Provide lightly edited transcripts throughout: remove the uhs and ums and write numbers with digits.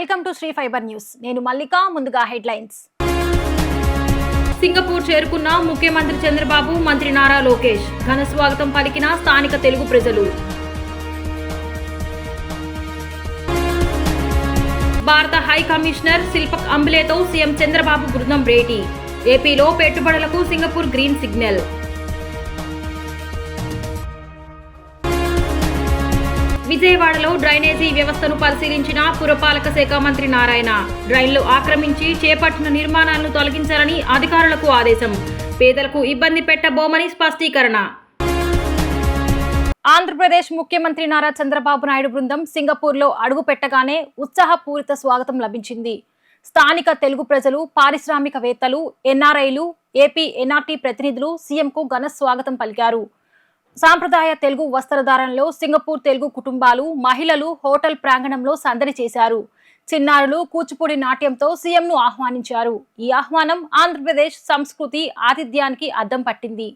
Welcome to Shri fibre news. నేను మల్లిక. ముందుగా headlines. Singapore చేరుకున్న ముఖ్యమంత్రి చంద్రబాబు, మంత్రి నారా లోకేష్ ఘన స్వాగతం పలికిన స్థానిక తెలుగు ప్రజలు. భారత హై కమిషనర్ శిల్పక్ అంబులేతో సీఎం చంద్రబాబు బృందం భేటీ. ఏపీలో పెట్టుబడులకు సింగపూర్ గ్రీన్ సిగ్నల్. విజయవాడలో డ్రైనేజీ వ్యవస్థను పరిశీలించిన పురపాలక శాఖ మంత్రి నారాయణ. డ్రైన్లు ఆక్రమించి చేపట్టిన నిర్మాణాలను తొలగించాలని అధికారులకు ఆదేశం. పేదలకు ఇబ్బంది పెట్టబోమని స్పష్టీకరణ. ఆంధ్రప్రదేశ్ ముఖ్యమంత్రి నారా చంద్రబాబు నాయుడు బృందం సింగపూర్లో అడుగు పెట్టగానే ఉత్సాహపూరిత స్వాగతం లభించింది. స్థానిక తెలుగు ప్రజలు, పారిశ్రామికవేత్తలు, ఎన్ఆర్ఐలు, ఏపీ ఎన్ఆర్టీ ప్రతినిధులు సీఎంకు ఘన స్వాగతం పలికారు. సాంప్రదాయ తెలుగు వస్త్రధారణలో సింగపూర్ తెలుగు కుటుంబాలు, మహిళలు హోటల్ ప్రాంగణంలో సందడి చేశారు. చిన్నారులు కూచిపూడి నాట్యంతో సీఎంను ఆహ్వానించారు. ఈ ఆహ్వానం ఆంధ్రప్రదేశ్ సంస్కృతి, ఆతిథ్యానికి అద్దం పట్టింది.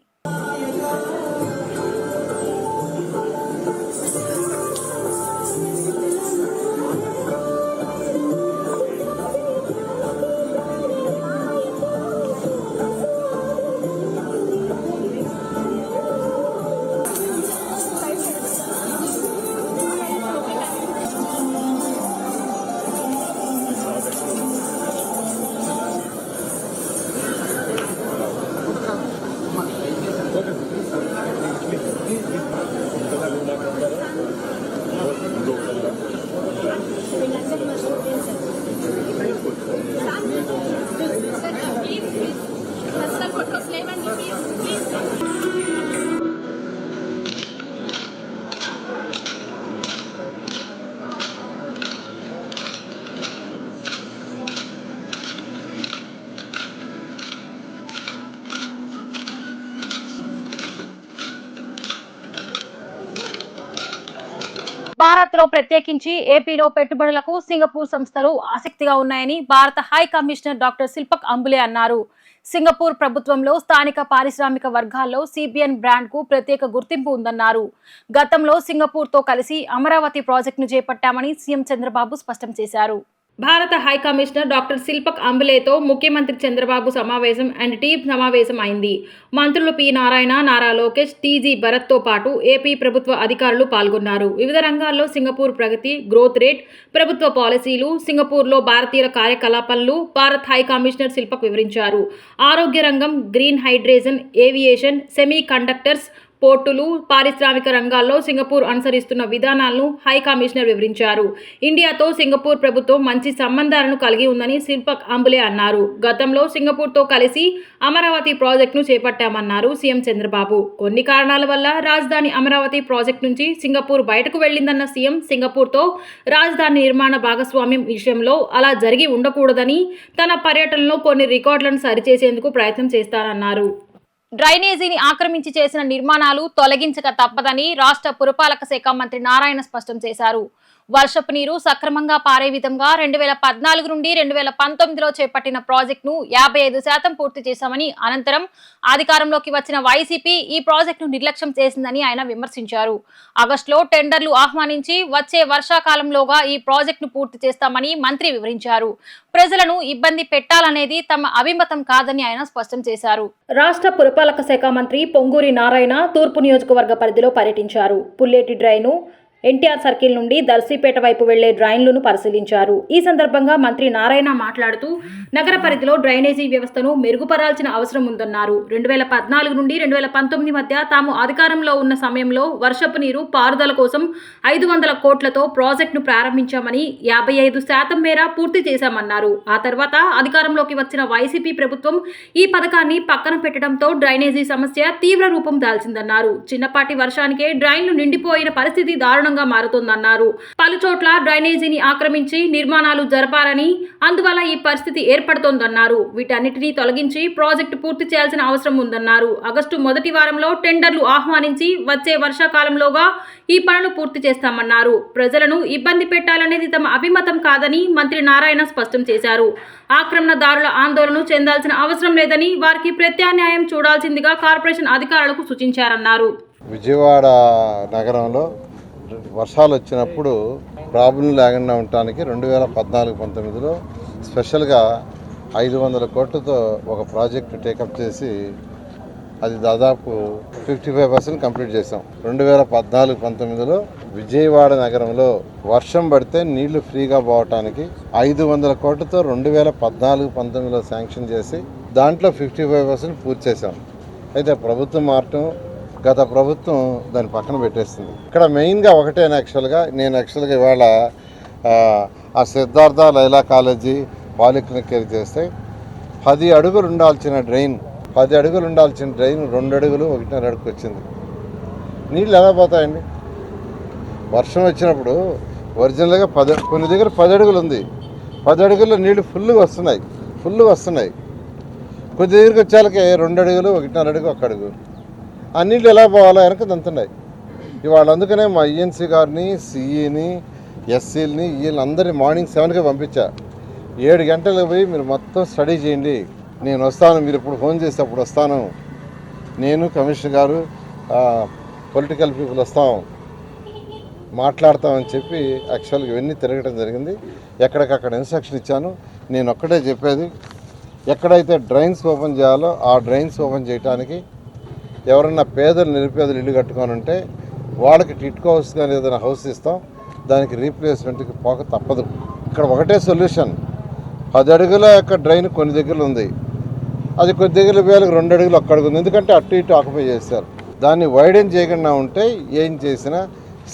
భారత్లో ప్రత్యేకించి ఏపీలో పెట్టుబడులకు సింగపూర్ సంస్థలు ఆసక్తిగా ఉన్నాయని భారత high commissioner doctor Shilpak Ambule అన్నారు. సింగపూర్ ప్రభుత్వంలో స్థానిక పారిశ్రామిక వర్గాల్లో సిబిఎన్ బ్రాండ్ కు ప్రత్యేక గుర్తింపు ఉందన్నారు. గతంలో సింగపూర్ తో కలిసి అమరావతి ప్రాజెక్టును చేపట్టామని సీఎం చంద్రబాబు స్పష్టం చేశారు. భారత హై కమిషనర్ డాక్టర్ శిల్పక్ అంబులేతో ముఖ్యమంత్రి చంద్రబాబు సమావేశం అండ్ టీమ్ సమావేశం అయింది. మంత్రులు పి నారాయణ, నారా లోకేష్, టీజీ భరత్తో పాటు ఏపీ ప్రభుత్వ అధికారులు పాల్గొన్నారు. వివిధ రంగాల్లో సింగపూర్ ప్రగతి, గ్రోత్ రేట్, ప్రభుత్వ పాలసీలు, సింగపూర్లో భారతీయుల కార్యకలాపాలను భారత్ హై కమిషనర్ శిల్పక్ వివరించారు. ఆరోగ్య రంగం, green hydrogen, aviation, semi conductors, పోర్టులు, పారిశ్రామిక రంగాల్లో సింగపూర్ అనుసరిస్తున్న విధానాలను హై కమిషనర్ వివరించారు. ఇండియాతో సింగపూర్ ప్రభుత్వం మంచి సంబంధాలను కలిగి ఉందని శిల్పక్ అంబులే అన్నారు. గతంలో సింగపూర్తో కలిసి అమరావతి ప్రాజెక్టును చేపట్టామన్నారు సీఎం చంద్రబాబు. కొన్ని కారణాల వల్ల రాజధాని అమరావతి ప్రాజెక్టు నుంచి సింగపూర్ బయటకు వెళ్లిందన్న సీఎం, సింగపూర్తో రాజధాని నిర్మాణ భాగస్వామ్యం విషయంలో అలా జరిగి ఉండకూడదని తన పర్యటనలో కొన్ని రికార్డులను సరిచేసేందుకు ప్రయత్నం చేస్తానన్నారు. డ్రైనేజీని ఆక్రమించి చేసిన నిర్మాణాలు తొలగించక తప్పదని రాష్ట్ర పురపాలక శాఖ మంత్రి నారాయణ స్పష్టం చేశారు. వర్షపు నీరు సక్రమంగా పారే విధంగా 2014 నుండి 2019లో చేపట్టిన ప్రాజెక్టును 55% పూర్తి చేశామని, అనంతరం అధికారంలోకి వచ్చిన వైసీపీ ఈ ప్రాజెక్టును నిర్లక్ష్యం చేసిందని ఆయన విమర్శించారు. ఆగస్టులో టెండర్లు ఆహ్వానించి వచ్చే వర్షాకాలంలోగా ఈ ప్రాజెక్టును పూర్తి చేస్తామని మంత్రి వివరించారు. ప్రజలను ఇబ్బంది పెట్టాలనేది తమ అభిమతం కాదని ఆయన స్పష్టం చేశారు. రాష్ట్ర పురపాలక శాఖ మంత్రి పొంగూరి నారాయణ తూర్పు నియోజకవర్గ పరిధిలో పర్యటించారు. పుల్లేటి డ్రైను, ఎన్టీఆర్ సర్కిల్ నుండి దర్శిపేట వైపు వెళ్లే డ్రైన్లను పరిశీలించారు. ఈ సందర్భంగా మంత్రి నారాయణ మాట్లాడుతూ నగర పరిధిలో డ్రైనేజీ వ్యవస్థను మెరుగుపరాల్సిన అవసరం ఉందన్నారు. 2014 నుండి 2019 మధ్య తాము అధికారంలో ఉన్న సమయంలో వర్షపు నీరు పారుదల కోసం 500 కోట్లతో ప్రాజెక్టును ప్రారంభించామని 55% మేర పూర్తి చేశామన్నారు. ఆ తర్వాత అధికారంలోకి వచ్చిన వైసీపీ ప్రభుత్వం ఈ పథకాన్ని పక్కన పెట్టడంతో డ్రైనేజీ సమస్య తీవ్ర రూపం దాల్చిందన్నారు. చిన్నపాటి వర్షానికే డ్రైన్లు నిండిపోయిన పరిస్థితి దారుణంగా మారుతోందన్నారు. పలుచోట్ల డ్రైనేజీని ఆక్రమించి నిర్మాణాలు జరపారని, అందువల్ల ఈ పరిస్థితి ఏర్పడుతోందన్నారు. వీటన్నిటినీ తొలగించి ప్రాజెక్టు పూర్తి చేయాల్సిన అవసరం ఉందన్నారు. ఆగస్టు మొదటి వారంలో టెండర్లు ఆహ్వానించి వచ్చే వర్షాకాలంలోగా ఈ పనులు పూర్తి చేస్తామన్నారు. ప్రజలను ఇబ్బంది పెట్టాలనేది తమ అభిమతం కాదని మంత్రి నారాయణ స్పష్టం చేశారు. ఆక్రమణదారుల ఆందోళన చెందాల్సిన అవసరం లేదని, వారికి ప్రత్యామ్నాయం చూడాల్సిందిగా కార్పొరేషన్ అధికారులకు సూచించారన్నారు. విజయవాడ నగరంలో వర్షాలు వచ్చినప్పుడు ప్రాబ్లం లేకుండా ఉండటానికి 2014-19లో స్పెషల్గా 500 కోట్లతో ఒక ప్రాజెక్టు టేకప్ చేసి అది దాదాపు 55% కంప్లీట్ చేసాం. 2014-19లో విజయవాడ నగరంలో వర్షం పడితే నీళ్లు ఫ్రీగా పోవటానికి 500 కోట్లతో 2014-19లో శాంక్షన్ చేసి దాంట్లో 55% పూర్తి చేసాం. అయితే ప్రభుత్వం మారటం, గత ప్రభుత్వం దాన్ని పక్కన పెట్టేస్తుంది. ఇక్కడ మెయిన్గా ఒకటే నేను యాక్చువల్గా ఇవాళ ఆ సిద్ధార్థ లైలా కాలేజీ పాలిక్లినిక్ చేస్తే 10 అడుగులు ఉండాల్సిన డ్రైన్ 2 అడుగులు 1.5 అడుగు వచ్చింది. నీళ్ళు ఎలా పోతాయండి? వర్షం వచ్చినప్పుడు ఒరిజినల్గా కొన్ని దగ్గర 10 అడుగులు ఉంది. 10 అడుగుల్లో నీళ్ళు ఫుల్గా వస్తున్నాయి. కొద్ది దగ్గరికి వచ్చాలకే 2 అడుగులు 1.5 అడుగు 1 అడుగు. ఆ నీళ్ళు ఎలా పోవాలో వెనక దంతున్నాయి. ఇవాళ అందుకనే మా ఈఎన్సీ గారిని, సిఈని, ఎస్సీలని వీళ్ళందరినీ మార్నింగ్ 7కే పంపించా. 7 గంటలకు పోయి మీరు మొత్తం స్టడీ చేయండి, నేను వస్తాను, మీరు ఇప్పుడు ఫోన్ చేస్తే అప్పుడు వస్తాను, నేను కమిషనర్ గారు పొలిటికల్ పీపుల్ వస్తాం మాట్లాడతామని చెప్పి యాక్చువల్గా ఇవన్నీ తిరగడం జరిగింది. ఎక్కడికక్కడ ఇన్స్ట్రక్షన్ ఇచ్చాను. నేను ఒక్కటే చెప్పేది, ఎక్కడైతే డ్రైన్స్ ఓపెన్ చేయాలో ఆ డ్రైన్స్ ఓపెన్ చేయడానికి ఎవరన్నా పేదలు నిరుపేదలు ఇల్లు కట్టుకొని ఉంటే వాళ్ళకి టిట్కో హౌస్ కానీ ఏదైనా హౌస్ ఇస్తాం, దానికి రీప్లేస్మెంట్కి పోక తప్పదు. ఇక్కడ ఒకటే సొల్యూషన్, 10 అడుగుల యొక్క డ్రైన్ కొన్ని దగ్గరలు ఉంది, అది కొద్ది దగ్గర వేలకు 2 అడుగులు 1 అడుగు ఉంది. ఎందుకంటే అటు ఇటు ఆక్యుపై చేస్తారు. దాన్ని వైడెన్ చేయకుండా ఉంటే ఏం చేసినా,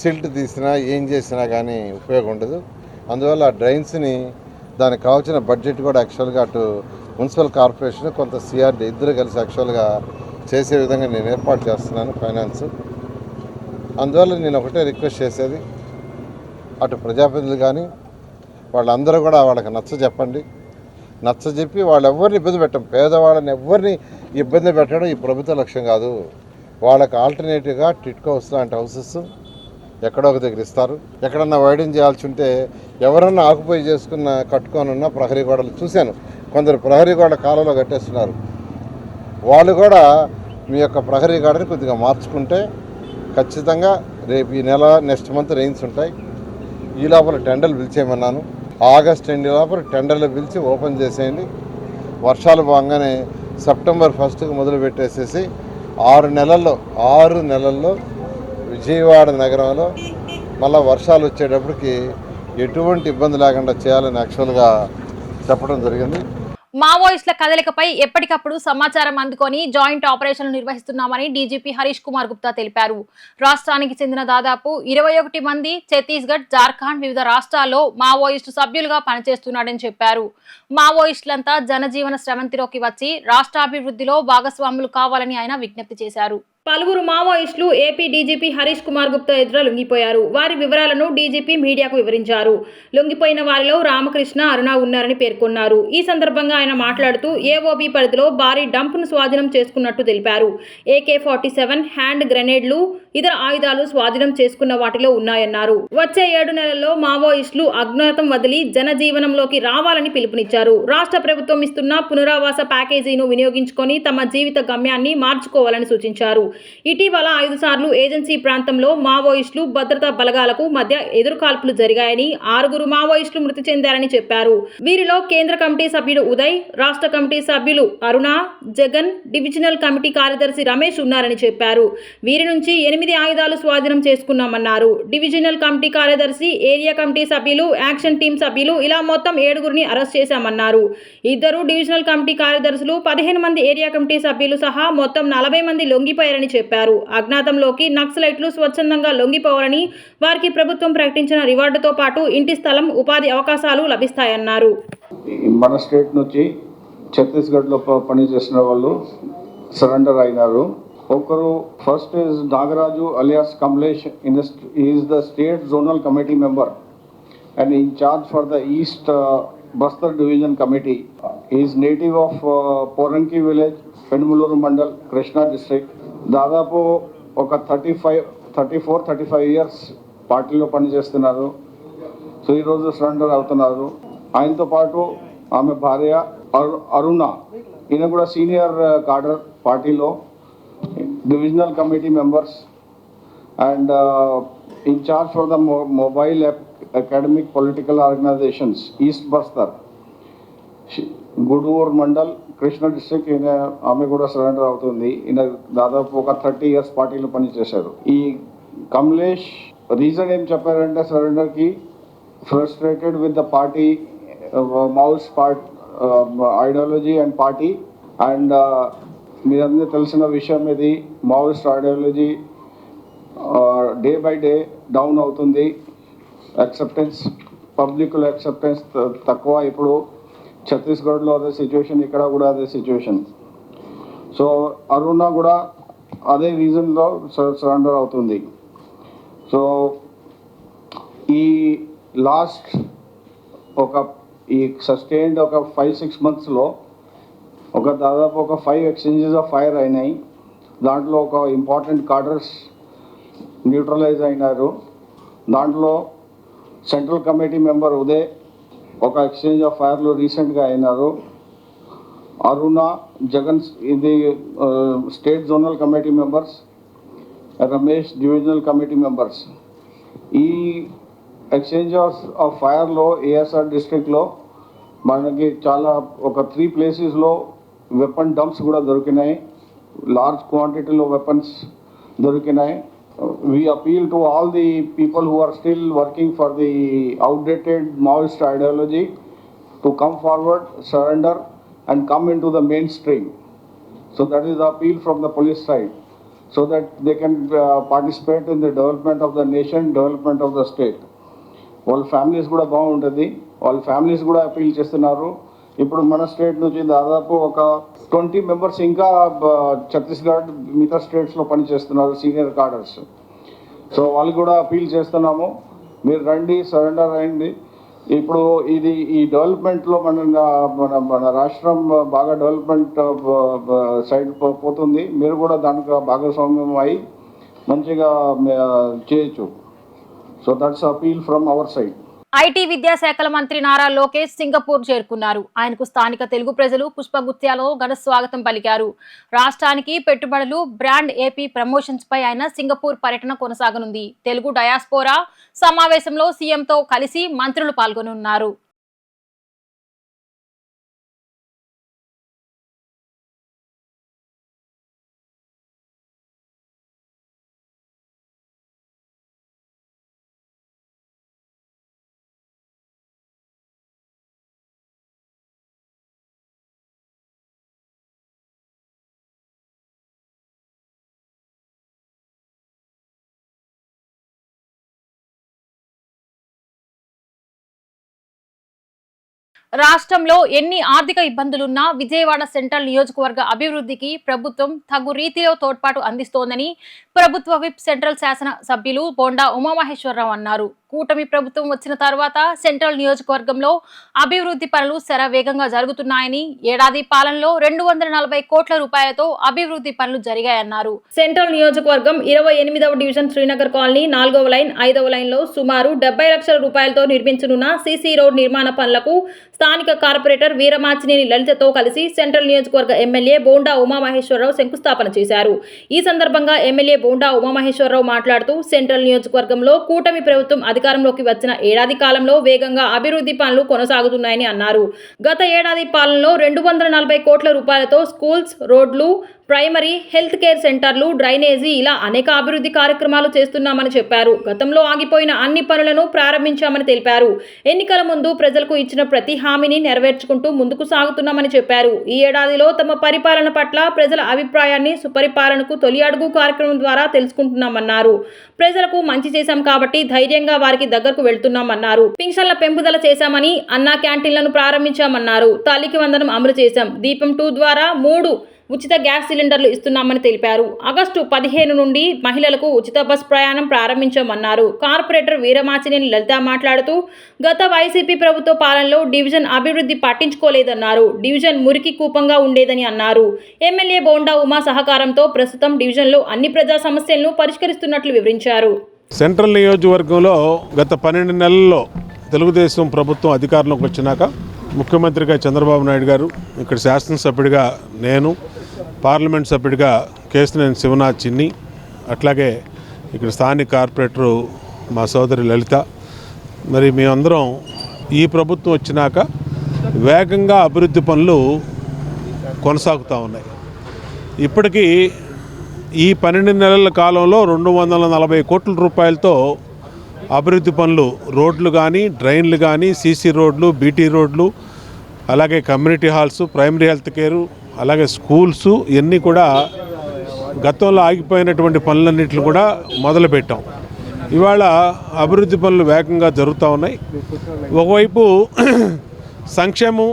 సిల్ట్ తీసినా, ఏం చేసినా కానీ ఉపయోగం ఉండదు. అందువల్ల ఆ డ్రైన్స్ని దానికి కావాల్సిన బడ్జెట్ కూడా యాక్చువల్గా అటు మున్సిపల్ కార్పొరేషన్ కొంత సిఆర్డీ ఇద్దరు కలిసి యాక్చువల్గా చేసే విధంగా నేను ఏర్పాటు చేస్తున్నాను ఫైనాన్స్. అందువల్ల నేను ఒకటే రిక్వెస్ట్ చేసేది, అటు ప్రజాప్రతినిధులు కానీ వాళ్ళందరూ కూడా వాళ్ళకి నచ్చజెప్పి వాళ్ళు ఎవరిని ఇబ్బంది పెట్టం, పేదవాళ్ళని ఎవరిని ఇబ్బంది పెట్టడం ఈ ప్రభుత్వ లక్ష్యం కాదు. వాళ్ళకి ఆల్టర్నేటివ్గా టిట్కో హౌస్ లాంటి హౌసెస్ ఎక్కడో ఒక దగ్గర ఇస్తారు. ఎక్కడన్నా వైడెన్ చేయాల్సి ఉంటే ఎవరన్నా ఆకుపై చేసుకున్న కట్టుకొని ఉన్న ప్రహరీ గోడలు చూశాను. కొందరు ప్రహరీ గోడ కాలంలో కట్టేస్తున్నారు. వాళ్ళు కూడా మీ యొక్క ప్రహరీ గోడని కొద్దిగా మార్చుకుంటే ఖచ్చితంగా రేపు ఈ నెల నెక్స్ట్ మంత్ రెయిన్స్ ఉంటాయి. ఈ లోపల టెండర్లు పిలిచేయమన్నాను. ఆగస్ట్ ఎండ్ లోపల టెండర్లు పిలిచి ఓపెన్ చేసేయండి. వర్షాలు బాగానే సెప్టెంబర్ 1కి మొదలు పెట్టేసేసి 6 నెలల్లో విజయవాడ నగరంలో మళ్ళీ వర్షాలు వచ్చేటప్పటికి ఎటువంటి ఇబ్బంది లేకుండా చేయాలని యాక్చువల్గా చెప్పడం జరిగింది. మావోయిస్టుల కదలికపై ఎప్పటికప్పుడు సమాచారం అందుకొని జాయింట్ ఆపరేషన్లు నిర్వహిస్తున్నామని డీజీపీ హరీష్ కుమార్ గుప్తా తెలిపారు. రాష్ట్రానికి చెందిన దాదాపు 21 మంది ఛత్తీస్గఢ్, జార్ఖండ్ వివిధ రాష్ట్రాల్లో మావోయిస్టు సభ్యులుగా పనిచేస్తున్నాడని చెప్పారు. మావోయిస్టులంతా జనజీవన స్రవంతిలోకి వచ్చి రాష్ట్రాభివృద్ధిలో భాగస్వాములు కావాలని ఆయన విజ్ఞప్తి చేశారు. పలువురు మావోయిస్టులు ఏపీ డీజీపీ హరీష్ కుమార్ గుప్తా ఎదుట లొంగిపోయారు. వారి వివరాలను డీజీపీ మీడియాకు వివరించారు. లొంగిపోయిన వారిలో రామకృష్ణ, అరుణ ఉన్నారని పేర్కొన్నారు. ఈ సందర్భంగా ఆయన మాట్లాడుతూ ఏఓబీ పరిధిలో భారీ డంప్ను స్వాధీనం చేసుకున్నట్టు తెలిపారు. AK-47 హ్యాండ్ గ్రెనేడ్లు, ఇతర ఆయుధాలు స్వాధీనం చేసుకున్న వాటిలో ఉన్నాయన్నారు. వచ్చే 7 నెలల్లో మావోయిస్టులు అజ్ఞాతం వదిలి జనజీవనంలోకి రావాలని పిలుపునిచ్చారు. రాష్ట్ర ప్రభుత్వం ఇస్తున్న పునరావాస ప్యాకేజీను వినియోగించుకొని తమ జీవిత గమ్యాన్ని మార్చుకోవాలని సూచించారు. ఇటీవల 5 సార్లు ఏజెన్సీ ప్రాంతంలో మావోయిస్టులు, భద్రతా బలగాలకు మధ్య ఎదురుకాల్పులు జరిగాయని, 6 మావోయిస్టులు మృతి చెందారని చెప్పారు. వీరిలో కేంద్ర కమిటీ సభ్యుడు ఉదయ్, రాష్ట్ర కమిటీ సభ్యులు అరుణ, జగన్, డివిజనల్ కమిటీ కార్యదర్శి రమేష్ ఉన్నారని చెప్పారు. వీరి నుంచి 8 ఆయుధాలు స్వాధీనం చేసుకున్నామన్నారు. డివిజనల్ కమిటీ కార్యదర్శి, ఏరియా కమిటీ సభ్యులు, యాక్షన్ టీం సభ్యులు ఇలా మొత్తం 7 అరెస్ట్ చేశామన్నారు. 2 డివిజనల్ కమిటీ కార్యదర్శులు, 15 మంది ఏరియా కమిటీ సభ్యులు సహా మొత్తం 40 మంది లొంగిపోయారని చెప్పారు. అజ్ఞాతంలోకి నక్సలైట్లు స్వచ్ఛందంగా లొంగిపోవాలని, వారికి ప్రభుత్వం ప్రకటించిన రివార్డుతో పాటు ఇంటి స్థలం, ఉపాధి అవకాశాలు లభిస్తాయన్నారు. మన స్టేట్ నుంచి ఛత్తీస్గఢ్లో పనిచేసిన వాళ్ళు సరెండర్ అయినారు. ఒకరు first is Nagaraju alias Kamlesh, is the state zonal committee member and in charge for the east Bastar division committee. Is native of Poranki village, Penumaluru mandal, Krishna district. దాదాపు ఒక 34-35 ఇయర్స్ పార్టీలో పనిచేస్తున్నారు. సో ఈరోజు సరెండర్ అవుతున్నారు. ఆయనతో పాటు ఆమె భార్య అరుణ, ఈయన కూడా సీనియర్ కాడర్ పార్టీలో, divisional committee members and in charge for the mobile academic political organizations, East Bastar, Gudur Mandal, Krishna district, ఆమె కూడా సరెండర్ అవుతుంది. ఈయన దాదాపు ఒక 30 years పార్టీలో పనిచేశారు. ఈ కమలేష్ రీజన్ ఏం చెప్పారంటే సరెండర్కి frustrated with the party Maoist ideology and party and మీరందరూ తెలిసిన విషయం ఇది. Maoist ideology day by day down అవుతుంది. యాక్సెప్టెన్స్ పబ్లిక్లో యాక్సెప్టెన్స్ తక్కువ. ఇప్పుడు ఛత్తీస్గఢ్లో అదే సిచ్యువేషన్, ఇక్కడ కూడా అదే సిచ్యువేషన్. సో అరుణ కూడా అదే రీజన్లో సరెండర్ అవుతుంది. సో ఈ లాస్ట్ ఈ సస్టైన్డ్ ఒక 5-6 monthsలో దాదాపు 5 exchanges ఆఫ్ ఫైర్ అయినాయి. దాంట్లో ఒక ఇంపార్టెంట్ కార్డర్స్ న్యూట్రలైజ్ అయినారు. దాంట్లో సెంట్రల్ కమిటీ మెంబర్ ఉదయ్ ఒక ఎక్స్చేంజ్ ఆఫ్ ఫైర్లో రీసెంట్గా అయినారు. అరుణ, జగన్ ఇది state zonal committee members, Ramesh divisional committee members. ఈ ఎక్స్చేంజ్ ఆఫ్ ఫైర్లో ఏఎస్ఆర్ డిస్ట్రిక్ట్లో మనకి చాలా ఒక 3 places వెపన్ డంప్స్ కూడా దొరికినాయి. లార్జ్ క్వాంటిటీలో వెపన్స్ దొరికినాయి. We appeal to all the people who are still working for the outdated Maoist ideology to come forward, surrender and come into the mainstream. So that is the appeal from the police side, so that they can participate in the development of the nation, development of the state. వాళ్ళ families కూడా బాగుంటుంది. వాళ్ళ families కూడా appeal చేస్తున్నారు. ఇప్పుడు మన state నుంచి దాదాపు ఒక 20 members ఇంకా ఛత్తీస్గఢ్ మిగతా స్టేట్స్లో పనిచేస్తున్నారు సీనియర్ కార్డర్స్. సో వాళ్ళు కూడా అపీల్ చేస్తున్నాము, మీరు రండి, సరెండర్ అయ్యండి. ఇప్పుడు ఈ డెవలప్మెంట్లో మన రాష్ట్రం బాగా డెవలప్మెంట్ సైడ్ పోతుంది. మీరు కూడా దానికి భాగస్వామ్యం అయి మంచిగా చేయొచ్చు. So that's appeal from our side. IT విద్యాశాఖల మంత్రి నారా లోకేష్ సింగపూర్ చేరుకున్నారు. ఆయనకు స్థానిక తెలుగు ప్రజలు పుష్పగుత్యాలో ఘన స్వాగతం పలికారు. రాష్ట్రానికి పెట్టుబడులు, బ్రాండ్ ఏపీ ప్రమోషన్స్ పై ఆయన సింగపూర్ పర్యటన కొనసాగనుంది. తెలుగు డయాస్పోరా సమావేశంలో సీఎంతో కలిసి మంత్రులు పాల్గొనున్నారు. రాష్ట్రంలో ఎన్ని ఆర్థిక ఇబ్బందులున్నా విజయవాడ సెంట్రల్ నియోజకవర్గ అభివృద్ధికి ప్రభుత్వం తగు రీతిలో తోడ్పాటు అందిస్తోందని ప్రభుత్వ విప్ సెంట్రల్ శాసన సభ్యులు బోండా ఉమామహేశ్వరరావు అన్నారు. కూటమి ప్రభుత్వం వచ్చిన తర్వాత సెంట్రల్ నియోజకవర్గంలో అభివృద్ధి పనులు శరవేగంగా జరుగుతున్నాయని, ఏడాది పాలనలో 240 కోట్ల రూపాయలతో అభివృద్ధి పనులు జరిగాయన్నారు. సెంట్రల్ నియోజకవర్గం 28వ డివిజన్ శ్రీనగర్ కాలనీ 4వ లైన్ 5వ లైన్లో సుమారు 70 లక్షల రూపాయలతో నిర్మించనున్న సీసీ రోడ్ నిర్మాణ పనులకు స్థానిక కార్పొరేటర్ వీరమాచినేని లలితతో కలిసి సెంట్రల్ నియోజకవర్గ ఎమ్మెల్యే బోండా ఉమామహేశ్వరరావు శంకుస్థాపన చేశారు. ఈ సందర్భంగా ఎమ్మెల్యే బోండా ఉమామహేశ్వరరావు మాట్లాడుతూ సెంట్రల్ నియోజకవర్గంలో కూటమి ప్రభుత్వం అధికారంలోకి వచ్చిన ఏడాది కాలంలో వేగంగా అభివృద్ధి పనులు కొనసాగుతున్నాయని అన్నారు. గత ఏడాది పాలనలో 240 కోట్ల రూపాయలతో స్కూల్స్, రోడ్లు, ప్రైమరీ హెల్త్ కేర్ సెంటర్లు, డ్రైనేజీ ఇలా అనేక అభివృద్ధి కార్యక్రమాలు చేస్తున్నామని చెప్పారు. గతంలో ఆగిపోయిన అన్ని పనులను ప్రారంభించామని తెలిపారు. ఎన్నికల ముందు ప్రజలకు ఇచ్చిన ప్రతి హామీని నెరవేర్చుకుంటూ ముందుకు సాగుతున్నామని చెప్పారు. ఈ ఏడాదిలో తమ పరిపాలన పట్ల ప్రజల అభిప్రాయాన్ని సుపరిపాలనకు తొలి అడుగు కార్యక్రమం ద్వారా తెలుసుకుంటున్నామన్నారు. ప్రజలకు మంచి చేశాం కాబట్టి ధైర్యంగా వారికి దగ్గరకు వెళ్తున్నామన్నారు. పింఛన్ల పెంపుదల చేశామని, అన్నా క్యాంటీన్లను ప్రారంభించామన్నారు. తల్లికి వందనం అమలు చేశాం. దీపం 2 ద్వారా 3 ఉచిత గ్యాస్ సిలిండర్లు ఇస్తున్నామని తెలిపారు. ఆగస్టు 15 నుండి మహిళలకు ఉచిత బస్ ప్రయాణం ప్రారంభించామన్నారు. కార్పొరేటర్ వీరమాచినేని లలిత మాట్లాడుతూ గత వైసీపీ ప్రభుత్వ పాలనలో డివిజన్ అభివృద్ధి పట్టించుకోలేదన్నారు. డివిజన్ మురికి కూపంగా ఉండేదని అన్నారు. ఎమ్మెల్యే బోండా ఉమా సహకారంతో ప్రస్తుతం డివిజన్లో అన్ని ప్రజా సమస్యలను పరిష్కరిస్తున్నట్లు వివరించారు. సెంట్రల్ నియోజకవర్గంలో గత 12 నెలల్లో తెలుగుదేశం ప్రభుత్వం అధికారంలోకి వచ్చినాక ముఖ్యమంత్రిగా చంద్రబాబు నాయుడు గారు, ఇక్కడ శాసనసభ్యుడిగా నేను, పార్లమెంట్ సభ్యుడిగా కేశినేని శివనాథ్ చిన్ని, అట్లాగే ఇక్కడ స్థానిక కార్పొరేటరు మా సోదరి లలిత, మరి మేమందరం ఈ ప్రభుత్వం వచ్చినాక వేగంగా అభివృద్ధి పనులు కొనసాగుతూ ఉన్నాయి. ఇప్పటికీ ఈ 12 నెలల కాలంలో 240 కోట్ల రూపాయలతో అభివృద్ధి పనులు, రోడ్లు కానీ, డ్రైన్లు కానీ, సీసీ రోడ్లు, బీటీ రోడ్లు, అలాగే community halls, primary health care, అలాగే స్కూల్స్ ఇవన్నీ కూడా గతంలో ఆగిపోయినటువంటి పనులన్నింటిని కూడా మొదలుపెట్టాం. ఇవాళ అభివృద్ధి పనులు వేగంగా జరుగుతూ ఉన్నాయి. ఒకవైపు సంక్షేమం,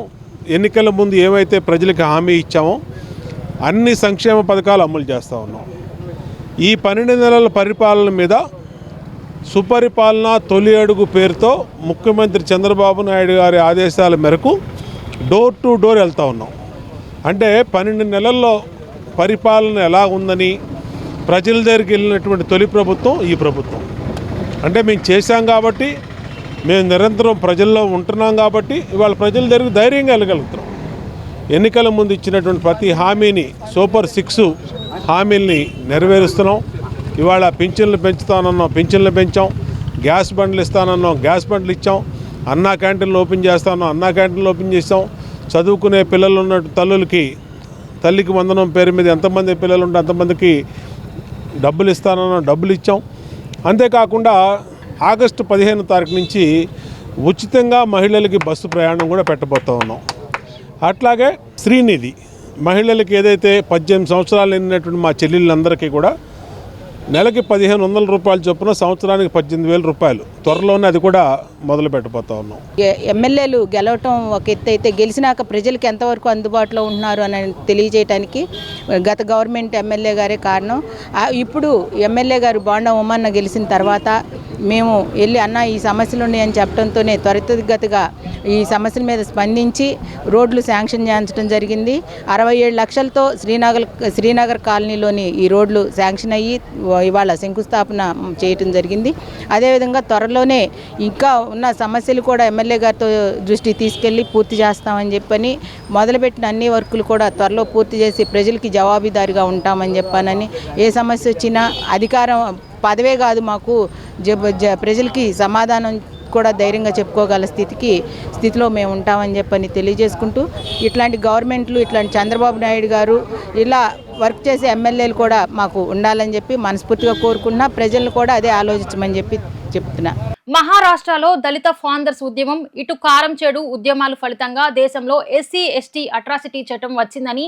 ఎన్నికల ముందు ఏవైతే ప్రజలకు హామీ ఇచ్చామో అన్ని సంక్షేమ పథకాలు అమలు చేస్తూ ఉన్నాం. ఈ 12 నెలల పరిపాలన మీద సుపరిపాలన తొలి అడుగు పేరుతో ముఖ్యమంత్రి చంద్రబాబు నాయుడు గారి ఆదేశాల మేరకు డోర్ టు డోర్ వెళ్తూ ఉన్నాం. అంటే 12 నెలల్లో పరిపాలన ఎలా ఉందని ప్రజల దగ్గరికి వెళ్ళినటువంటి తొలి ప్రభుత్వం ఈ ప్రభుత్వం. అంటే మేము చేశాం కాబట్టి, మేము నిరంతరం ప్రజల్లో ఉంటున్నాం కాబట్టి ఇవాళ ప్రజల దగ్గరికి ధైర్యంగా వెళ్ళగలుగుతాం. ఎన్నికల ముందు ఇచ్చినటువంటి ప్రతి హామీని, సూపర్ 6 హామీల్ని నెరవేరుస్తున్నాం. ఇవాళ పింఛన్లు పెంచుతానన్నాం, పింఛన్లు పెంచాం. గ్యాస్ బండ్లు ఇస్తానన్నాం, గ్యాస్ బండ్లు ఇచ్చాం. అన్నా క్యాంటీన్లు ఓపెన్ చేస్తానన్నాం, అన్నా క్యాంటీన్లు ఓపెన్ చేస్తాం. చదువుకునే పిల్లలు ఉన్న తల్లులకి తల్లికి వందనం పేరు మీద ఎంతమంది పిల్లలు ఉంటే అంతమందికి డబ్బులు ఇస్తానన్నాం, డబ్బులు ఇచ్చాం. అంతేకాకుండా ఆగస్టు 15వ తారీఖు నుంచి ఉచితంగా మహిళలకి బస్సు ప్రయాణం కూడా పెట్టబోతూ ఉన్నాం. అట్లాగే శ్రీనిధి మహిళలకి ఏదైతే 18 సంవత్సరాలు నిండినటువంటి మా చెల్లెళ్ళందరికీ కూడా నెలకి 1500 రూపాయల చొప్పున సంవత్సరానికి 18,000 రూపాయలు త్వరలోనే అది కూడా మొదలు పెట్టబోతా ఉన్నాం. ఎమ్మెల్యేలు గెలవటం ఒక ఎత్తు అయితే, గెలిచినాక ప్రజలకు ఎంతవరకు అందుబాటులో ఉంటున్నారు అని తెలియజేయడానికి గత గవర్నమెంట్ ఎమ్మెల్యే గారే కారణం. ఇప్పుడు ఎమ్మెల్యే గారు బోండా ఉమ్మన్న గెలిచిన తర్వాత మేము వెళ్ళి అన్న ఈ సమస్యలు ఉన్నాయని చెప్పడంతోనే త్వరితగతిగా ఈ సమస్యల మీద స్పందించి రోడ్లు శాంక్షన్ చేయించడం జరిగింది. 67 లక్షలతో శ్రీనగర్ కాలనీలోని ఈ రోడ్లు శాంక్షన్ అయ్యి ఇవాళ శంకుస్థాపన చేయటం జరిగింది. అదేవిధంగా త్వరలోనే ఇంకా ఉన్న సమస్యలు కూడా ఎమ్మెల్యే గారితో దృష్టికి తీసుకెళ్ళి పూర్తి చేస్తామని చెప్పని మొదలుపెట్టిన అన్ని వర్కులు కూడా త్వరలో పూర్తి చేసి ప్రజలకి జవాబుదారీగా ఉంటామని చెప్పానని, ఏ సమస్య వచ్చినా అధికారం పదవే కాదు మాకు ప్రజలకి సమాధానం కూడా ధైర్యంగా చెప్పుకోగల స్థితిలో మేము ఉంటామని చెప్పని తెలియజేసుకుంటూ, ఇట్లాంటి గవర్నమెంట్లు, ఇట్లాంటి చంద్రబాబు నాయుడు గారు ఇలా వర్క్ చేసే ఎమ్మెల్యేలు కూడా మాకు ఉండాలని చెప్పి మనస్ఫూర్తిగా కోరుకున్నా, ప్రజలను కూడా అదే ఆలోచించమని చెప్తున్నా. మహారాష్ట్రలో దళిత ఫాందర్స్ ఉద్యమం, ఇటు కారం చెడు ఉద్యమాల ఫలితంగా దేశంలో ఎస్సీ ఎస్టీ అట్రాసిటీ చట్టం వచ్చిందని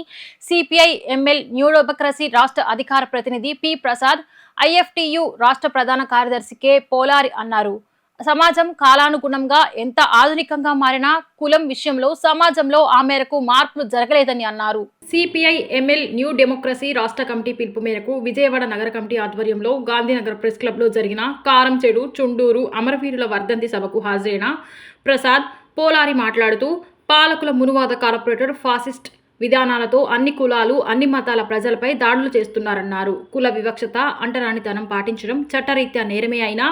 సిపిఐ ఎంఎల్ న్యూ డెమోక్రసీ రాష్ట్ర అధికార ప్రతినిధి పి ప్రసాద్, ఐఎఫ్టియు రాష్ట్ర ప్రధాన కార్యదర్శి కె పోలారి అన్నారు. సమాజం కాలానుగుణంగా ఎంత ఆధునికంగా మారినా కులం విషయంలో సమాజంలో ఆ మేరకు మార్పులు జరగలేదని అన్నారు. సిపిఐ ఎంఎల్ న్యూ డెమోక్రసీ రాష్ట్ర కమిటీ పిలుపు మేరకు విజయవాడ నగర కమిటీ ఆధ్వర్యంలో గాంధీనగర్ ప్రెస్ క్లబ్ లో జరిగిన కారంచెడు చుండూరు అమరవీరుల వర్ధంతి సభకు హాజరైన ప్రసాద్ పోలారి మాట్లాడుతూ, పాలకుల మునువాద కార్పొరేటర్ ఫాసిస్ట్ విధానాలతో అన్ని కులాలు, అన్ని మతాల ప్రజలపై దాడులు చేస్తున్నారన్నారు. కుల వివక్షత, అంటరానితనం పాటించడం చట్టరీత్యా నేరమే అయినా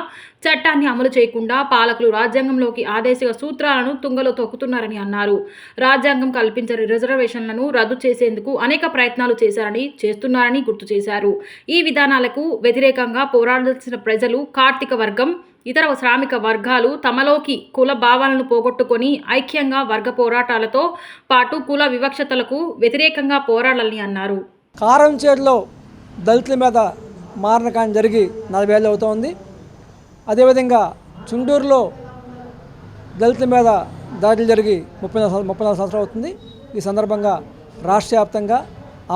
చట్టాన్ని అమలు చేయకుండా పాలకులు రాజ్యాంగంలోకి ఆదేశిక సూత్రాలను తుంగలో తొక్కుతున్నారని అన్నారు. రాజ్యాంగం కల్పించని రిజర్వేషన్లను రద్దు చేసేందుకు అనేక ప్రయత్నాలు చేస్తున్నారని గుర్తు చేశారు. ఈ విధానాలకు వ్యతిరేకంగా పోరాడాల్సిన ప్రజలు, కార్మిక వర్గం, ఇతర శ్రామిక వర్గాలు తమలోకి కుల భావాలను పోగొట్టుకొని ఐక్యంగా వర్గ పోరాటాలతో పాటు కుల వివక్షతలకు వ్యతిరేకంగా పోరాడాలని అన్నారు. కారంచేడులో దళితుల మీద మారణకాండ జరిగి 40 ఏళ్ళు అవుతోంది. అదేవిధంగా చుండూరులో దళితుల మీద దాడులు జరిగి 34 సంవత్సరాలు అవుతుంది. ఈ సందర్భంగా రాష్ట్ర వ్యాప్తంగా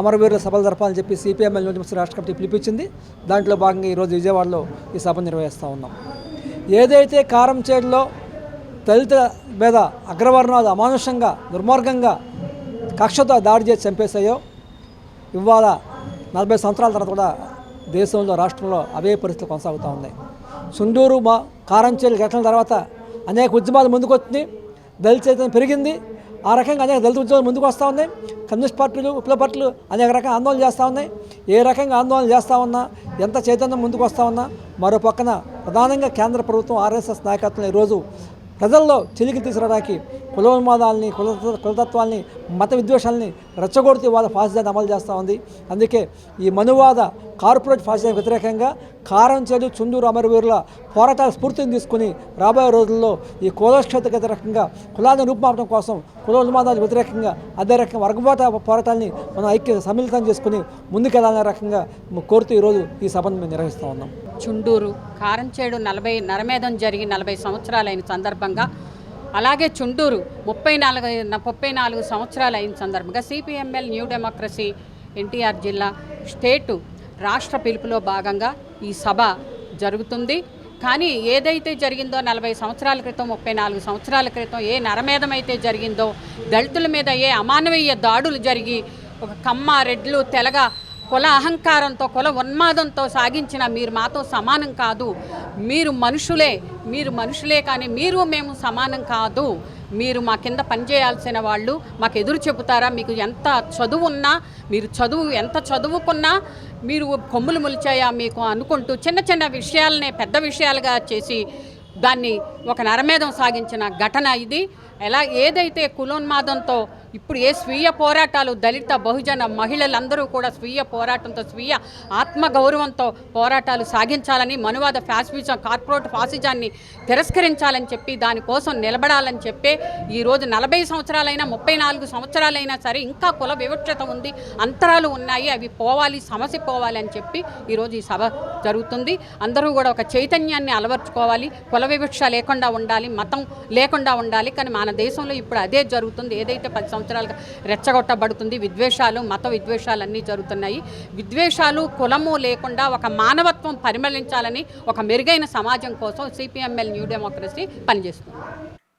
అమరవీరుల సభలు జరపాలని చెప్పి సిపిఎంఎల్ రాష్ట్ర కమిటీ పిలిపించింది. దాంట్లో భాగంగా ఈరోజు విజయవాడలో ఈ సభ నిర్వహిస్తూ ఉన్నాం. ఏదైతే కారంచేడులో దళితుల మీద అగ్రవర్ణాలు అమానుషంగా, దుర్మార్గంగా, కక్షతో దాడి చేసి చంపేశాయో, ఇవాళ 40 సంవత్సరాల తర్వాత కూడా దేశంలో, రాష్ట్రంలో అవే పరిస్థితులు కొనసాగుతూ ఉన్నాయి. చుండూరు కారంచేడు ఘటనల తర్వాత అనేక ఉద్యమాలు ముందుకొచ్చింది, దళిత చైతన్యం పెరిగింది. ఆ రకంగా అనేక దళిత ఉద్యమాలు ముందుకు వస్తూ ఉన్నాయి. కమ్యూనిస్ట్ పార్టీలు, విప్లవ పార్టీలు అనేక రకాల ఆందోళన చేస్తూ ఉన్నాయి. ఏ రకంగా ఆందోళన చేస్తూ ఉన్నా, ఎంత చైతన్యం ముందుకు వస్తూ ఉన్నా, మరో పక్కన ప్రధానంగా కేంద్ర ప్రభుత్వం ఆర్ఎస్ఎస్ నాయకత్వంలో ఈరోజు ప్రజల్లో చిలికి తీసుకురావడానికి కులోన్మాదాలని కులతత్వాల్ని మత విద్వేషాలని రెచ్చగొడుతూ వాళ్ళ ఫాసిజాన్ని అమలు చేస్తూ ఉంది. అందుకే ఈ మనువాద కార్పొరేట్ ఫాసిజానికి వ్యతిరేకంగా కారంచేడు చుండూరు అమరవీరుల పోరాటాల స్ఫూర్తిని తీసుకుని రాబోయే రోజుల్లో ఈ కులక్షేత్ర వ్యతిరేకంగా కులాన్ని రూపుమాపడం కోసం కులోన్మాదాలకు వ్యతిరేకంగా అదే రకంగా వర్గపోట పోరాటాన్ని మనం సమ్మిళితం చేసుకుని ముందుకెళ్లాలనే రకంగా కోరుతూ ఈరోజు ఈ సభను మేము నిర్వహిస్తూ ఉన్నాం. చుండూరు కారంచేడు నరమేధం జరిగి 40 సంవత్సరాలైన సందర్భంగా, అలాగే చుండూరు 34 సంవత్సరాలు అయిన సందర్భంగా సిపిఎంఎల్ న్యూ డెమోక్రసీ ఎన్టీఆర్ జిల్లా స్టేటు రాష్ట్ర పిలుపులో భాగంగా ఈ సభ జరుగుతుంది. కానీ ఏదైతే జరిగిందో 40 సంవత్సరాల క్రితం 34 సంవత్సరాల క్రితం ఏ నరమేధం అయితే జరిగిందో, దళితుల మీద ఏ అమానవీయ దాడులు జరిగి ఒక కమ్మ రెడ్లు తెలగ కుల అహంకారంతో కుల ఉన్మాదంతో సాగించిన మీరు మాతో సమానం కాదు, మీరు మనుషులే కానీ మేము సమానం కాదు, మీరు మా కింద పనిచేయాల్సిన వాళ్ళు, మాకు ఎదురు చెబుతారా, మీకు ఎంత చదువు ఉన్నా, మీరు ఎంత చదువుకున్నా మీరు కొమ్ములు ములిచాయా మీకు అనుకుంటూ చిన్న చిన్న విషయాలనే పెద్ద విషయాలుగా చేసి దాన్ని ఒక నరమేధం సాగించిన ఘటన ఇది. ఏదైతే కులోన్మాదంతో ఇప్పుడు ఏ స్వీయ పోరాటాలు దళిత బహుజన మహిళలందరూ కూడా స్వీయ పోరాటంతో స్వీయ ఆత్మగౌరవంతో పోరాటాలు సాగించాలని, మనువాద ఫ్యాసిజం కార్పొరేట్ ఫాసిజాన్ని తిరస్కరించాలని చెప్పి దానికోసం నిలబడాలని చెప్పి ఈరోజు 40 సంవత్సరాలైనా 34 సంవత్సరాలైనా సరే ఇంకా కుల వివక్షత ఉంది, అంతరాలు ఉన్నాయి, అవి పోవాలి, సమస్య పోవాలి అని చెప్పి ఈరోజు ఈ సభ జరుగుతుంది. అందరూ కూడా ఒక చైతన్యాన్ని అలవర్చుకోవాలి, కుల వివక్ష లేకుండా ఉండాలి, మతం లేకుండా ఉండాలి. కానీ మన దేశంలో ఇప్పుడు అదే జరుగుతుంది. ఏదైతే 10 సంవత్సరాలుగా రెచ్చగొట్టబడుతుంది, విద్వేషాలు మత విద్వేషాలన్నీ జరుగుతున్నాయి. విద్వేషాలు కులము లేకుండా ఒక మానవత్వం పరిమళించాలని, ఒక మెరుగైన సమాజం కోసం సిపిఎంఎల్ న్యూ డెమోక్రసీ పనిచేస్తుంది.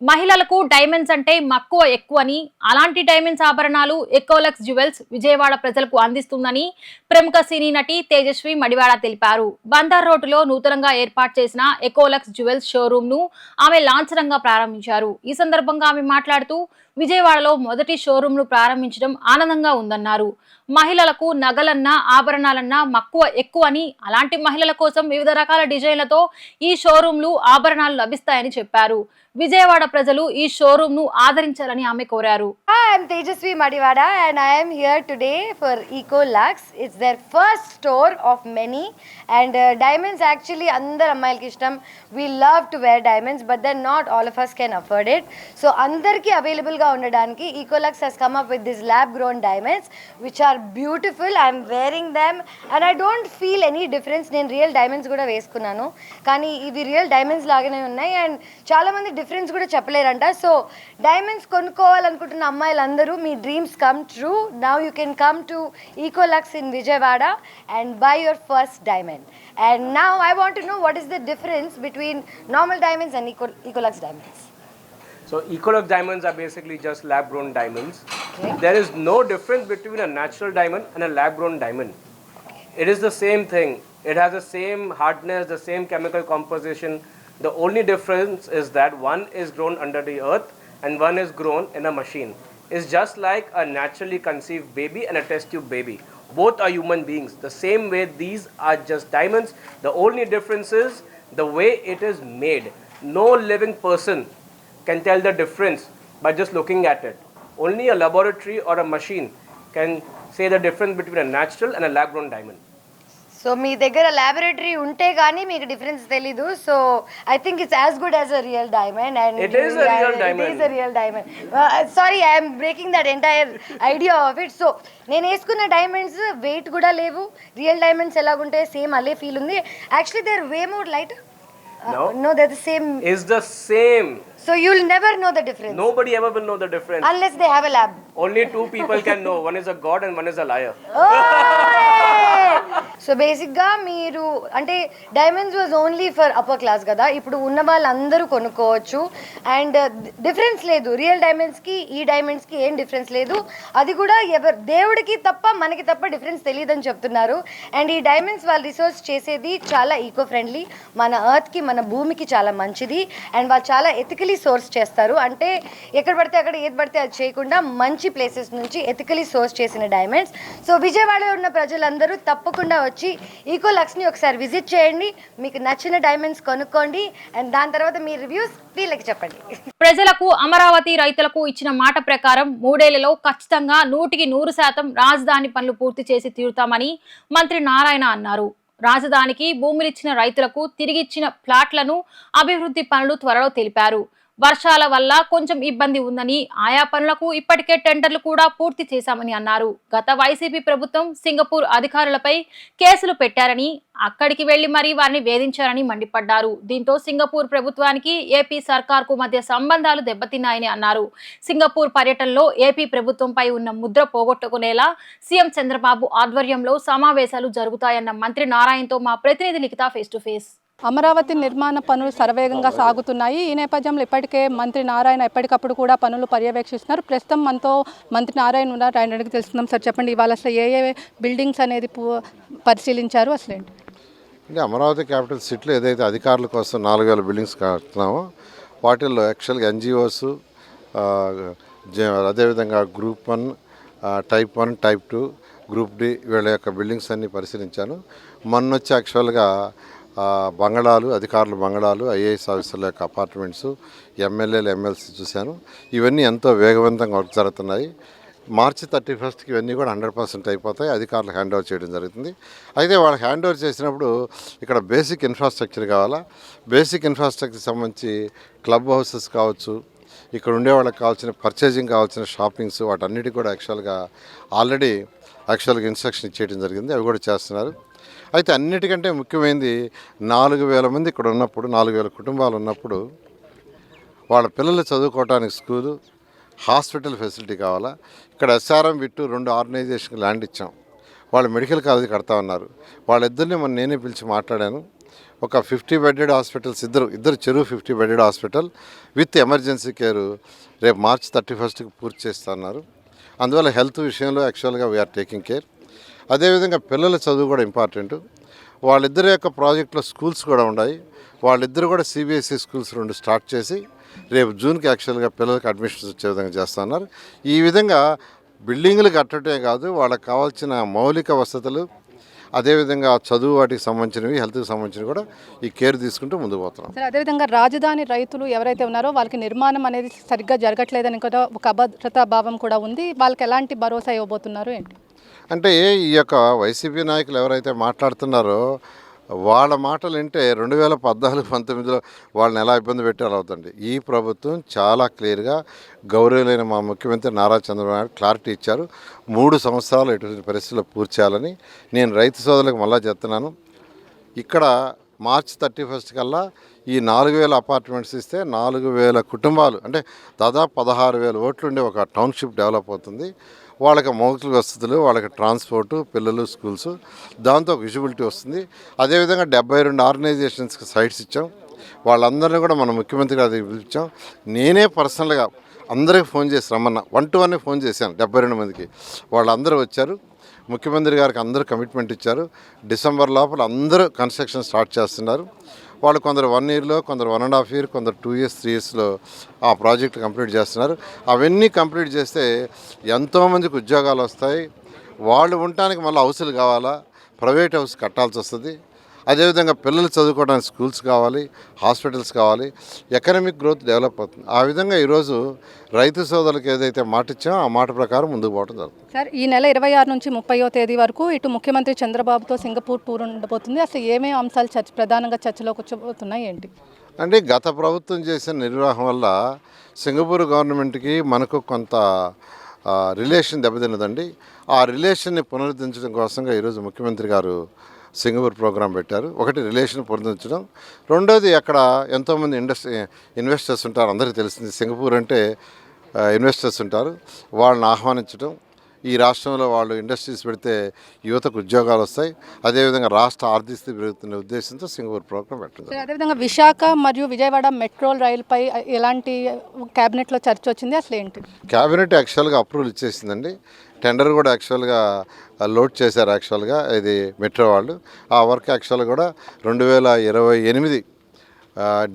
మహిళలకు డైమండ్స్ అంటే మక్కువ ఎక్కువని, అలాంటి డైమండ్స్ ఆభరణాలు ఎకోలక్స్ జ్యువెల్స్ విజయవాడ ప్రజలకు అందిస్తుందని ప్రముఖ సినీ నటి తేజస్వి మడివాడ తెలిపారు. బందర్ రోడ్డులో నూతనంగా ఏర్పాటు చేసిన ఎకోలక్స్ జ్యువెల్స్ షోరూమ్ ను ఆమె లాంఛనంగా ప్రారంభించారు. ఈ సందర్భంగా ఆమె మాట్లాడుతూ విజయవాడలో మొదటి షోరూమ్ ను ప్రారంభించడం ఆనందంగా ఉందన్నారు. మహిళలకు నగలన్నా ఆభరణాలన్నా మక్కువ ఎక్కువని, అలాంటి మహిళల కోసం వివిధ రకాల డిజైన్లతో ఈ షోరూంలు ఆభరణాలు లభిస్తాయని చెప్పారు. విజయవాడ ప్రజలు ఈ షోరూమ్ ను ఆదరించాలని ఆమె కోరారు. Hi, I'm Tejasvi Madiwada and I am here today for Ecolux. It's their first store of many and diamonds actually అందరు అమ్మాయిలకి ఇష్టం. We love to wear diamonds but then not all of us can afford it. So అందరికి available గా ఉండడానికి Ecolux has come up with these lab grown diamonds which are beautiful. I'm wearing them and I don't feel any difference. నేను real diamonds కూడా వేసుకున్నాను కానీ ఇవి real diamonds లాగానే ఉన్నాయి అండ్ చాలా మంది డిఫరెన్స్ కూడా చెప్పలేరంట. సో డైమండ్స్ కొనుక్కోవాలనుకుంటున్న అమ్మాయిలందరూ మీ dreams come true. Now you can come to Ecolux in Vijayawada and buy your first diamond. And now I want to know what is the difference between normal diamonds and Ecolux diamonds. So Ecolux diamonds are basically just lab grown diamonds. Okay. There is no difference between a natural diamond and a lab grown diamond. It is the same thing. It has the same hardness, the same chemical composition. The only difference is that one is grown under the earth and one is grown in a machine. It's just like a naturally conceived baby and a test tube baby. Both are human beings. The same way these are just diamonds. The only difference is the way it is made. No living person can tell the difference by just looking at it. Only a laboratory or a machine can say the difference between a natural and a lab grown diamond. సో మీ దగ్గర laboratory ఉంటే కానీ మీకు difference తెలీదు. So I think it's as good as a real diamond and it is a real diamond. Sorry I'm breaking that entire idea of it. So నేను వేసుకున్న diamonds weight కూడా లేవు. రియల్ డైమండ్స్ ఎలాగుంటాయి same అలే feel ఉంది. Actually they are way more light. No, they're the same. It's the same. So you'll never know the difference. Nobody ever will know the difference. Unless they have a lab. Only two people can know. One is a god and one is a liar. So బేసిక్గా మీరు అంటే diamonds was only for upper class కదా. ఇప్పుడు ఉన్న వాళ్ళందరూ కొనుక్కోవచ్చు and difference లేదు. Real డైమండ్స్కి ఈ డైమండ్స్కి ఏం డిఫరెన్స్ లేదు. అది కూడా దేవుడికి తప్ప మనకి తప్ప డిఫరెన్స్ తెలియదని చెప్తున్నారు. అండ్ ఈ డైమండ్స్ వాళ్ళు రిసోర్స్ చేసేది చాలా ఈకో ఫ్రెండ్లీ, మన ఎర్త్కి మన భూమికి చాలా మంచిది అండ్ వాళ్ళు చాలా ఎథికలీ సోర్స్ చేస్తారు. అంటే ఎక్కడ పడితే అక్కడ ఏది పడితే అది చేయకుండా మంచి ప్లేసెస్ నుంచి ఎథికలీ సోర్స్ చేసిన డైమండ్స్. సో విజయవాడలో ఉన్న ప్రజలందరూ తప్పకుండా తప్పకుండా వచ్చి ఈకోలక్స్ని ఒకసారి విజిట్ చేయండి, మీకు నచ్చిన డైమండ్స్ కొనుక్కోండి, అండ్ దాని తర్వాత మీ రివ్యూస్ వీళ్ళకి చెప్పండి. ప్రజలకు అమరావతి రైతులకు ఇచ్చిన మాట ప్రకారం 3 ఏళ్లలో ఖచ్చితంగా 100% రాజధాని పనులు పూర్తి చేసి తీరుతామని మంత్రి నారాయణ అన్నారు. రాజధానికి భూములిచ్చిన రైతులకు తిరిగిచ్చిన ప్లాట్లను అభివృద్ధి పనులు త్వరలో తెలిపారు. వర్షాల వల్ల కొంచెం ఇబ్బంది ఉందని, ఆయా పనులకు ఇప్పటికే టెండర్లు కూడా పూర్తి చేశామని అన్నారు. గత వైసీపీ ప్రభుత్వం సింగపూర్ అధికారులపై కేసులు పెట్టారని, అక్కడికి వెళ్లి మరీ వారిని వేధించారని మండిపడ్డారు. దీంతో సింగపూర్ ప్రభుత్వానికి ఏపీ సర్కార్కు మధ్య సంబంధాలు దెబ్బతిన్నాయని అన్నారు. సింగపూర్ పర్యటనలో ఏపీ ప్రభుత్వంపై ఉన్న ముద్ర పోగొట్టుకునేలా సీఎం చంద్రబాబు ఆధ్వర్యంలో సమావేశాలు జరుగుతాయన్న మంత్రి నారాయణతో మా ప్రతినిధి లిఖిత ఫేస్ టు ఫేస్. అమరావతి నిర్మాణ పనులు శరవేగంగా సాగుతున్నాయి. ఈ నేపథ్యంలో ఇప్పటికే మంత్రి నారాయణ ఎప్పటికప్పుడు కూడా పనులు పర్యవేక్షిస్తున్నారు. ప్రస్తుతం మనతో మంత్రి నారాయణ ఉన్నారు, ఆయన అడిగి తెలుసుకుందాం. సార్ చెప్పండి, ఇవాళ అసలు ఏ బిల్డింగ్స్ అనేది పరిశీలించారు అసలు ఏంటి? అంటే అమరావతి క్యాపిటల్ సిటీలో ఏదైతే అధికారుల కోసం 4000 బిల్డింగ్స్ కడుతున్నామో వాటిల్లో యాక్చువల్గా ఎన్జిఓస్, అదేవిధంగా group 1, type 1, type 2, group D వీళ్ళ యొక్క బిల్డింగ్స్ అన్నీ పరిశీలించాను. మొన్నొచ్చి యాక్చువల్గా బంగళాలు, అధికారుల బంగళాలు, ఐఏఎస్ ఆఫీసర్ల యొక్క అపార్ట్మెంట్స్, ఎమ్మెల్యేలు, ఎమ్మెల్సీ చూశాను. ఇవన్నీ ఎంతో వేగవంతంగా వర్క్ జరుగుతున్నాయి. మార్చి 31కి ఇవన్నీ కూడా 100% అయిపోతాయి. అధికారులు హ్యాండ్ ఓవర్ చేయడం జరుగుతుంది. అయితే వాళ్ళకి హ్యాండ్ ఓవర్ చేసినప్పుడు ఇక్కడ బేసిక్ ఇన్ఫ్రాస్ట్రక్చర్ కావాలా. బేసిక్ ఇన్ఫ్రాస్ట్రక్చర్ సంబంధించి క్లబ్ హౌసెస్ కావచ్చు, ఇక్కడ ఉండే వాళ్ళకి కావాల్సిన పర్చేజింగ్ కావాల్సిన షాపింగ్స్, వాటన్నిటి కూడా ఆల్రెడీ ఇన్స్ట్రక్షన్ ఇచ్చేయడం జరిగింది. అవి కూడా చేస్తున్నారు. అయితే అన్నిటికంటే ముఖ్యమైనది 4000 మంది ఇక్కడ ఉన్నప్పుడు, 4000 కుటుంబాలు ఉన్నప్పుడు వాళ్ళ పిల్లలు చదువుకోవడానికి స్కూలు, హాస్పిటల్ ఫెసిలిటీ కావాలా. ఇక్కడ SRM విట్టు 2 ఆర్గనైజేషన్కి ల్యాండ్ ఇచ్చాం. వాళ్ళు మెడికల్ కాలేజ్ కడతా ఉన్నారు. వాళ్ళిద్దరిని నేనే పిలిచి మాట్లాడాను. ఒక 50 బెడెడ్ హాస్పిటల్స్, ఇద్దరు చెరువు 50 bedded hospital with emergency care రేపు మార్చి 31కి పూర్తి చేస్తున్నారు. అందువల్ల హెల్త్ విషయంలో యాక్చువల్గా వీఆర్ టేకింగ్ కేర్. అదేవిధంగా పిల్లల చదువు కూడా ఇంపార్టెంట్. వాళ్ళిద్దరి యొక్క ప్రాజెక్టులో స్కూల్స్ కూడా ఉన్నాయి. వాళ్ళిద్దరు కూడా CBSE స్కూల్స్ 2 స్టార్ట్ చేసి రేపు జూన్కి యాక్చువల్గా పిల్లలకి అడ్మిషన్స్ వచ్చే విధంగా చేస్తున్నారు. ఈ విధంగా బిల్డింగులు కట్టడమే కాదు, వాళ్ళకి కావాల్సిన మౌలిక వసతులు, అదేవిధంగా చదువు వాటికి సంబంధించినవి, హెల్త్కి సంబంధించినవి కూడా ఈ కేర్ తీసుకుంటూ ముందుకు పోతున్నాం. సార్, అదేవిధంగా రాజధాని రైతులు ఎవరైతే ఉన్నారో వాళ్ళకి నిర్మాణం అనేది సరిగ్గా జరగట్లేదని కూడా ఒక అభద్రతా భావం కూడా ఉంది. వాళ్ళకి ఎలాంటి భరోసా ఇవ్వబోతున్నారు ఏంటి? అంటే ఈ యొక్క వైసీపీ నాయకులు ఎవరైతే మాట్లాడుతున్నారో వాళ్ళ మాటలు వింటే 2014-19లో వాళ్ళని ఎలా ఇబ్బంది పెట్టాలో అవుతుంది. ఈ ప్రభుత్వం చాలా క్లియర్గా గౌరవులైన మా ముఖ్యమంత్రి నారా చంద్రబాబు నాయుడు క్లారిటీ ఇచ్చారు. 3 సంవత్సరాలు ఎటువంటి పరిస్థితుల్లో పూర్తి చేయాలని. నేను రైతు సోదరులకు మళ్ళా చెప్తున్నాను, ఇక్కడ మార్చి 31 కల్లా ఈ 4000 అపార్ట్మెంట్స్ ఇస్తే 4000 కుటుంబాలు, అంటే దాదాపు 16,000 ఓట్లు ఉండే ఒక టౌన్షిప్ డెవలప్ అవుతుంది. వాళ్ళకి మౌలిక వసతులు, వాళ్ళకి ట్రాన్స్పోర్టు, పిల్లలు, స్కూల్స్, దాంతో విజిబిలిటీ వస్తుంది. అదేవిధంగా 72 ఆర్గనైజేషన్స్కి సైట్స్ ఇచ్చాం. వాళ్ళందరినీ కూడా మన ముఖ్యమంత్రి గారికి పిలిపించాం. నేనే పర్సనల్గా అందరికీ ఫోన్ చేసి రమ్మన్నా, 1 to 1 ఫోన్ చేశాను 72 మందికి. వాళ్ళందరూ వచ్చారు. ముఖ్యమంత్రి గారికి అందరూ కమిట్మెంట్ ఇచ్చారు. డిసెంబర్ లోపల అందరూ కన్స్ట్రక్షన్ స్టార్ట్ చేస్తున్నారు. వాళ్ళు కొందరు 1 yearలో, కొందరు 1.5 year, కొందరు 2 years, 3 yearsలో ఆ ప్రాజెక్టు కంప్లీట్ చేస్తున్నారు. అవన్నీ కంప్లీట్ చేస్తే ఎంతోమందికి ఉద్యోగాలు వస్తాయి. వాళ్ళు ఉండటానికి మళ్ళీ హౌసులు కావాలా, ప్రైవేట్ హౌస్ కట్టాల్సి వస్తుంది. అదేవిధంగా పిల్లలు చదువుకోవడానికి స్కూల్స్ కావాలి, హాస్పిటల్స్ కావాలి, ఎకనామిక్ గ్రోత్ డెవలప్ అవుతుంది. ఆ విధంగా ఈరోజు రైతు సోదరులకు ఏదైతే మాట ఇచ్చామో ఆ మాట ప్రకారం ముందుకు పోవడం జరుగుతుంది. సార్, ఈ నెల 26 నుంచి 30వ తేదీ వరకు ఇటు ముఖ్యమంత్రి చంద్రబాబుతో సింగపూర్ టూర్ ఉండబోతుంది. అసలు ఏమేమి అంశాలు ప్రధానంగా చర్చలోకి వచ్చబోతున్నాయి ఏంటి? అంటే గత ప్రభుత్వం చేసిన నిర్వాహం వల్ల సింగపూర్ గవర్నమెంట్కి మనకు కొంత రిలేషన్ దెబ్బతిన్నదండి. ఆ రిలేషన్ని పునరుద్ధరించడం కోసంగా ఈరోజు ముఖ్యమంత్రి గారు సింగపూర్ ప్రోగ్రాం పెట్టారు. ఒకటి రిలేషన్ పునరుద్ధరించడం, రెండోది అక్కడ ఎంతోమంది ఇన్వెస్టర్స్ ఉంటారు. అందరికీ తెలిసింది సింగపూర్ అంటే ఇన్వెస్టర్స్ ఉంటారు. వాళ్ళని ఆహ్వానించడం, ఈ రాష్ట్రంలో వాళ్ళు ఇండస్ట్రీస్ పెడితే యువతకు ఉద్యోగాలు వస్తాయి, అదేవిధంగా రాష్ట్ర ఆర్థిక స్థితి పెరుగుతున్న ఉద్దేశంతో సింగపూర్ ప్రోగ్రాం పెట్టడం. అదేవిధంగా విశాఖ మరియు విజయవాడ మెట్రో రైలుపై ఎలాంటి క్యాబినెట్లో చర్చ వచ్చింది, అసలు ఏంటి? క్యాబినెట్ యాక్చువల్గా అప్రూవల్ ఇచ్చేసిందండి. టెండర్ కూడా యాక్చువల్గా లోడ్ చేశారు. యాక్చువల్గా ఇది మెట్రో వాళ్ళు. ఆ వర్క్ యాక్చువల్గా కూడా 2028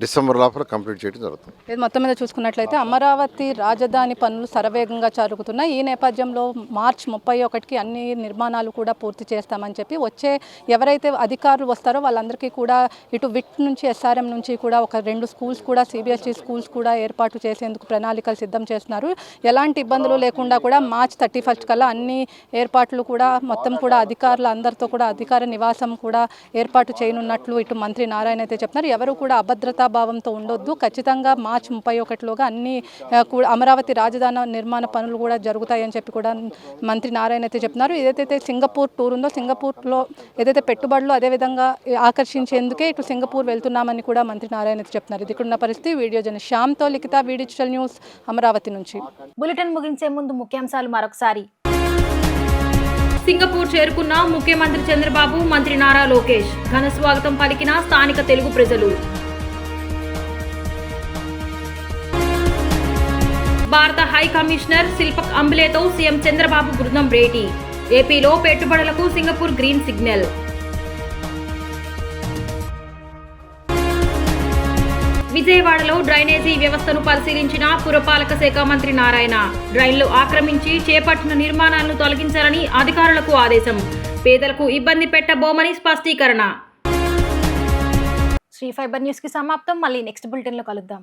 డిసెంబర్ లోపల కంప్లీట్ చేయడం జరుగుతుంది. ఇది మొత్తం మీద చూసుకున్నట్లయితే అమరావతి రాజధాని పనులు శరవేగంగా జరుగుతున్నాయి. ఈ నేపథ్యంలో మార్చి 31కి అన్ని నిర్మాణాలు కూడా పూర్తి చేస్తామని చెప్పి వచ్చే ఎవరైతే అధికారులు వస్తారో వాళ్ళందరికీ కూడా ఇటు విట్ నుంచి SRM నుంచి కూడా ఒక 2 స్కూల్స్ కూడా CBSE స్కూల్స్ కూడా ఏర్పాటు చేసేందుకు ప్రణాళికలు సిద్ధం చేస్తున్నారు. ఎలాంటి ఇబ్బందులు లేకుండా కూడా మార్చి 31 కల్లా అన్ని ఏర్పాట్లు కూడా మొత్తం కూడా అధికారులు అందరితో కూడా అధికార నివాసం కూడా ఏర్పాటు చేయనున్నట్లు ఇటు మంత్రి నారాయణ అయితే చెప్తున్నారు. ఎవరు కూడా అభద్రతా భావంతో ఉండొద్దు, ఖచ్చితంగా మార్చి 31లోగా అన్ని కూడా అమరావతి రాజధాని నిర్మాణ పనులు కూడా జరుగుతాయని చెప్పి కూడా మంత్రి నారాయణ అయితే చెప్తున్నారు. ఏదైతే సింగపూర్ టూర్ ఉందో సింగపూర్లో ఏదైతే పెట్టుబడులు అదేవిధంగా ఆకర్షించేందుకే ఇటు సింగపూర్ వెళ్తున్నామని కూడా మంత్రి నారాయణ అయితే చెప్తున్నారు. ఇది ఇక్కడున్న పరిస్థితి. వీడియో జర్నలిస్ట్ శ్యామ్తో లిఖిత, వి డిజిటల్ న్యూస్, అమరావతి నుంచి. బులెటిన్ ముగించే ముందు ముఖ్యాంశాలు మరొకసారి. సింగపూర్ చేరుకున్న ముఖ్యమంత్రి చంద్రబాబు, మంత్రి నారా లోకేష్ ఘన స్వాగతం పలికిన స్థానిక తెలుగు ప్రజలు. భారత హై కమిషనర్ శిల్పక్ అంబులేతో సీఎం చంద్రబాబు బృందం భేటీ. ఏపీలో పెట్టుబడులకు సింగపూర్ గ్రీన్ సిగ్నల్. విజయవాడలో డ్రైనేజీ వ్యవస్థను పరిశీలించిన పురపాలక శాఖ మంత్రి నారాయణ. డ్రైన్లు ఆక్రమించి చేపట్టిన నిర్మాణాలను తొలగించాలని అధికారులకు ఆదేశం. పేదలకు ఇబ్బంది పెట్టబోమని స్పష్టీకరణ. శ్రీ ఫైబర్ న్యూస్ కి సమాప్తం. మళ్ళీ నెక్స్ట్ బులెటిన్ లో కలుద్దాం.